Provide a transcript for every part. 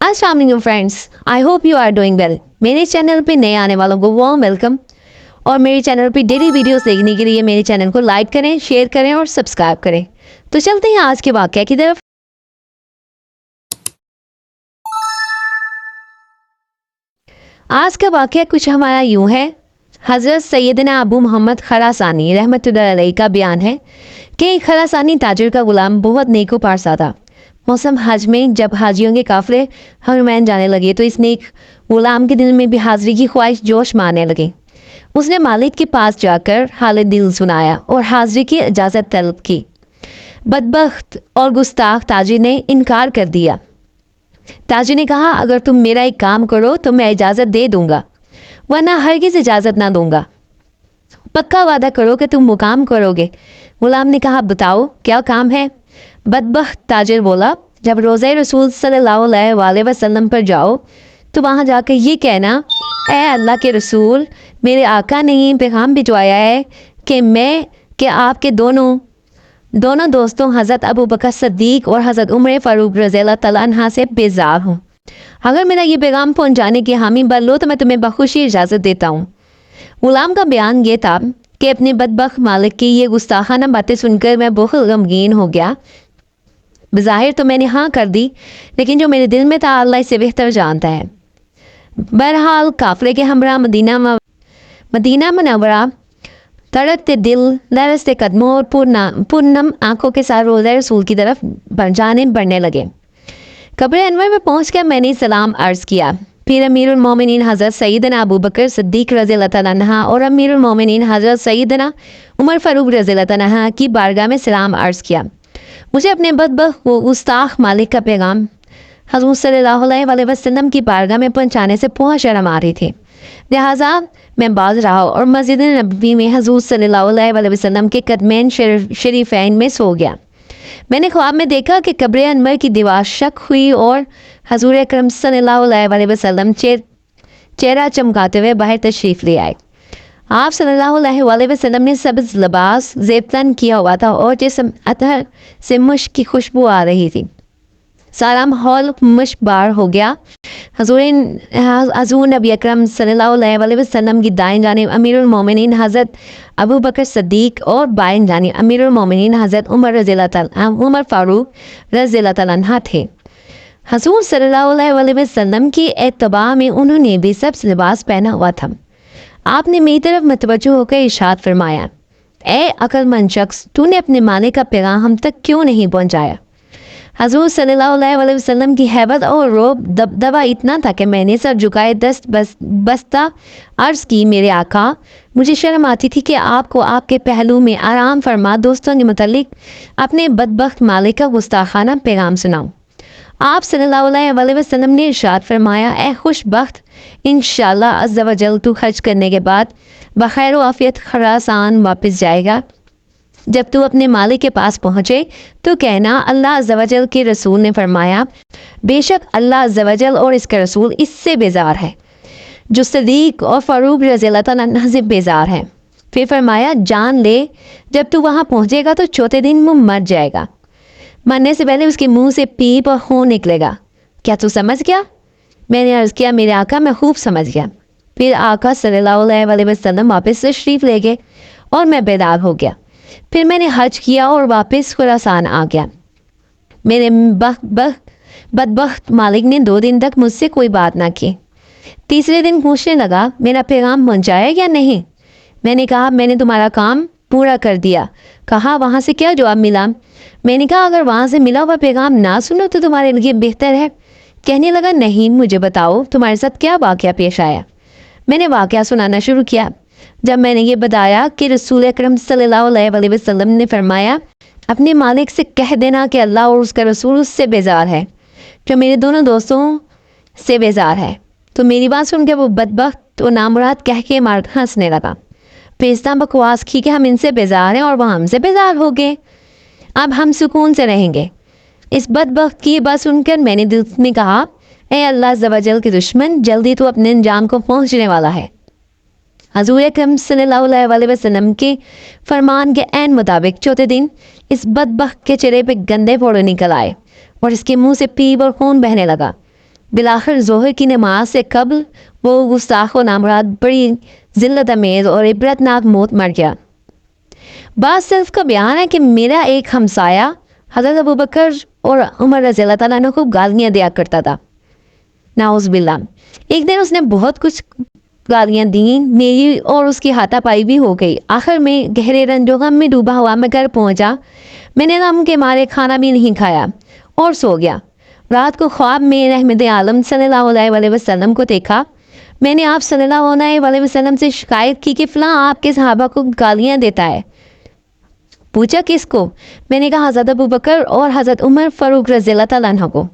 अस्सलाम वालेकुम friends, I hope you are doing well. मेरे चैनल पे नए आने वालों को वार्म वेलकम। और मेरे चैनल पे डेली वीडियोस देखने के लिए मेरे चैनल को लाइक करें, शेयर करें और सब्सक्राइब करें। तो चलते हैं आज के वाक़या की तरफ। आज का वाक़या कुछ हमारा यूँ है। हज़रत सैयदना अबू मोहम्मद खरासानी रहमतुल्लाह अलैह का बयान है कि खरासानी ताजिर का गुलाम बहुत नेको पारसा था। मौसम हज में जब हाजियों के काफिले हरमैन जाने लगे तो इस नेक गुलाम के दिल में भी हाजिरी की ख्वाहिश जोश मारने लगी। उसने मालिक के पास जाकर हालत दिल सुनाया और हाजिरी की इजाज़त तलब की। बदबख्त और गुस्ताख ताजिर ने इनकार कर दिया। ताजिर ने कहा, अगर तुम मेरा एक काम करो तो मैं इजाज़त दे दूंगा, वरना हरगिज़ इजाज़त ना दूंगा। पक्का वादा करो कि तुम वो काम करोगे। गुलाम ने कहा, बताओ क्या काम है। बदबख्त ताजिर बोला, जब रोज़े रसूल सल्लल्लाहु अलैहि वसल्लम पर जाओ तो वहाँ जाकर ये कहना, ऐ अल्लाह के रसूल, मेरे आका ने ये पैगाम भिजवाया है कि आपके दोनों दोस्तों हज़रत अबू बकर सिद्दीक़ और हज़रत उमर फ़ारूक रज़ियल्लाहु तआला अन्हा से बेजार हूँ। अगर मेरा ये पैगाम पहुँचाने की हामी भर लो तो मैं तुम्हें बखुशी इजाज़त देता हूँ। गुलाम का बयान ये था कि अपने बदबख्त मालिक की ये गुस्ताखाना बातें सुनकर मैं बहुत गमगीन हो गया। बज़ाहिर तो मैंने हाँ कर दी, लेकिन जो मेरे दिल में था अल्लाह इससे बेहतर जानता है। बहरहाल काफ़िले के हमरा मदीना मुनव्वरा तड़कते दिल, लरजते कदमों और पूर्णम आंखों के साथ रोज़े रसूल की तरफ बढ़ने लगे। कब्र अनवर में पहुँचकर मैंने सलाम अर्ज़ किया। फिर अमीरुल मोमिनीन हज़रत सैयदना अबू बकर सिद्दीक़ रज़ियल्लाहु तआला अन्हा और अमीरुल मोमिनीन हज़रत सैयदना उमर फ़ारूक रज़ियल्लाहु तआला अन्हा की बारगाह में सलाम अर्ज़ किया। मुझे अपने बदबख्त व गुस्ताख मालिक का पैगाम हज़ूर सल्लल्लाहु अलैहि वसल्लम की बारगाह में पहुँचाने से बहुत शर्म आ रही थी। लिहाजा मैं बाज रहा और मस्जिद नबवी में हज़ूर सल्लल्लाहु अलैहि वसल्लम के कदमैन शरीफैन में सो गया। मैंने ख्वाब में देखा कि कब्र अनवर की दीवार शक हुई और हज़ूर अकरम सल्लल्लाहु अलैहि वसल्लम चेहरा चमकाते हुए बाहर तशरीफ़ ले आए। आप सल्लल्लाहु अलैहि वसल्लम ने सब्ज़ लिबास ज़ेबतन किया हुआ था और जिस्म अतहर से मुश्क की खुशबू आ रही थी। सारा माहौल मुश्कबार हो गया। हज़ूर नबी अकरम सल्लल्लाहु अलैहि वसल्लम की दाएं जानिब अमीरुल मोमिनीन हज़रत अबू बकर सिद्दीक़ और बाएं जानिब अमीरुल मोमिनीन हज़रत उमर फ़ारूक रज़ियल्लाहु तआला अन्हा थे। हज़ूर सल्लल्लाहु अलैहि वसल्लम की इत्तबा में उन्होंने भी सब्ज़ लिबास पहना हुआ था। आपने मेरी तरफ मतवज्जो होकर इरशाद फरमाया, ए अक्लमंद शख्स, तूने अपने मालिक का पैगाम हम तक क्यों नहीं पहुँचाया। हज़ूर सल्लल्लाहु अलैहि वसल्लम की हैबत और रोब दबदबा इतना था कि मैंने सर झुकाए बस्ता अर्ज़ की, मेरे आका, मुझे शर्म आती थी कि आपको आपके पहलू में आराम फरमा दोस्तों के मुतालिक अपने बदबख्त मालिक का गुस्ताखाना पैगाम सुनाऊं। आप सल्लल्लाहु अलैहि वसल्लम ने इरशाद फरमाया, ए खुशबख्त, इंशाअल्लाह अज़्ज़ा व जल तू हज करने के बाद बखैर व आफियत खरासान वापस जाएगा। जब तू अपने मालिक के पास पहुँचे तो कहना, अल्लाह अज़्ज़ा व जल के रसूल ने फरमाया, बेशक अल्लाह अज़्ज़ा व जल और इसका रसूल इससे बेजार है जो सिद्दीक़ और फ़ारूक रज़ियल्लाहु तआला अन्हा से बेजार है। फिर फरमाया, जान ले, जब तू वहाँ पहुँचेगा तो चौथे दिन मुँह मर जाएगा। मरने से पहले उसके मुंह से पीप और खून निकलेगा। क्या तू समझ गया। मैंने अर्ज़ किया, मेरे आका, मैं खूब समझ गया। फिर आका सल्लल्लाहु अलैहि वसल्लम वापस तशरीफ़ ले गए और मैं बेदार हो गया। फिर मैंने हज किया और वापस खुरासान आ गया। मेरे बदबख्त मालिक ने 2 दिन तक मुझसे कोई बात ना की। तीसरे दिन पूछने लगा, मेरा पैगाम पहुँचाया या नहीं। मैंने कहा, मैंने तुम्हारा काम पूरा कर दिया। कहा, वहाँ से क्या जवाब मिला। मैंने कहा, अगर वहाँ से मिला हुआ पैगाम ना सुनो तो तुम्हारे लिए बेहतर है। कहने लगा, नहीं, मुझे बताओ तुम्हारे साथ क्या वाक़या पेश आया। मैंने वाक़या सुनाना शुरू किया। जब मैंने ये बताया कि रसूल अकरम सल्लल्लाहु अलैहि वसल्लम ने फरमाया, अपने मालिक से कह देना कि अल्लाह और उसका रसूल उससे बेजार है जो मेरे दोनों दोस्तों से बेजार है, तो मेरी बात सुन के वो बदबख्त और नामुराद कह के मार हंसने लगा। फिर इस तरह बकवास की कि हम इनसे बेजार हैं और वह हमसे बेजार हो गए, अब हम सुकून से रहेंगे। इस बदबख्त की बात सुनकर मैंने दिल में कहा, ए अल्लाह अज़्ज़ा व जल के दुश्मन, जल्दी तो अपने अंजाम को पहुँचने वाला है। हज़ूर अकरम सल्लल्लाहु अलैहि वसल्लम के फरमान के ऐन मुताबिक चौथे दिन इस बदबख्त के चेहरे पे गंदे फोड़े निकल आए और इसके मुंह से पीप और खून बहने लगा। بالآخر ظہر کی نماز سے قبل وہ گستاخ و نامراد بڑی ذلت امیز اور عبرتناک موت مر گیا۔ بعض سلف کا بیان ہے کہ میرا ایک ہمسایہ حضرت ابوبکر اور عمر رضی اللہ تعالیٰ عنہ کو گالیاں دیا کرتا تھا، نعوذ باللہ۔ ایک دن اس نے بہت کچھ گالیاں دیں، میری اور اس کی ہاتھا پائی بھی ہو گئی۔ آخر میں گہرے رنج و غم میں ڈوبا ہوا میں گھر پہنچا۔ میں نے غم کے مارے کھانا بھی نہیں کھایا اور سو گیا۔ رات کو خواب میں رحمت عالم صلی اللہ علیہ وسلم کو دیکھا۔ میں نے آپ صلی اللہ علیہ وسلم سے شکایت کی کہ فلاں آپ کے صحابہ کو گالیاں دیتا ہے۔ پوچھا کس کو؟ میں نے کہا حضرت ابوبکر اور حضرت عمر فاروق رضی اللہ تعالیٰ عنہ کو۔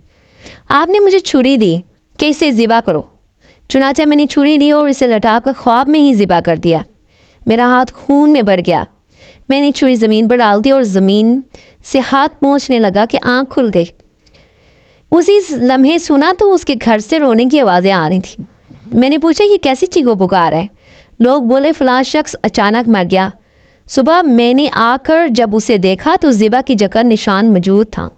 آپ نے مجھے چھری دی کہ اسے ذبح کرو۔ چنانچہ میں نے چھری لی اور اسے لٹا کر خواب میں ہی ذبح کر دیا۔ میرا ہاتھ خون میں بھر گیا۔ میں نے چھری زمین پر ڈال دی اور زمین سے ہاتھ پہنچنے لگا کہ آنکھ کھل گئی۔ اسی لمحے سنا تو اس کے گھر سے رونے کی آوازیں آ رہی تھیں۔ میں نے پوچھا یہ کیسی چیخو پکار ہے؟ لوگ بولے فلاں شخص اچانک مر گیا۔ صبح میں نے آ کر جب اسے دیکھا تو ذبح کی جگہ نشان موجود تھا۔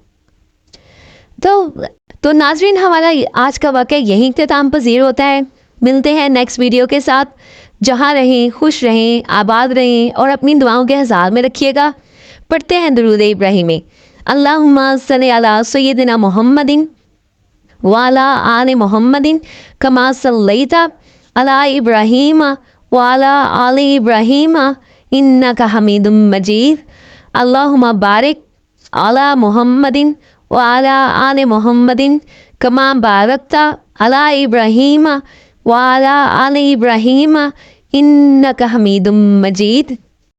تو ناظرین، ہمارا آج کا واقعہ یہیں اختتام پذیر ہوتا ہے۔ ملتے ہیں نیکسٹ ویڈیو کے ساتھ۔ جہاں رہیں خوش رہیں، آباد رہیں اور اپنی دعاؤں کے احترام میں رکھیے گا۔ پڑھتے ہیں درود ابراہیمی۔ اللہم صلی علی سیدنا محمد وعلی آل محمد کما صلیت علی ابراہیم وعلی آل ابراہیم انک حمید مجید۔ اللہم بارک علی محمد وعلی آل محمد کما بارکت علی ابراہیم وعلی آل ابراہیم انک حمید مجید۔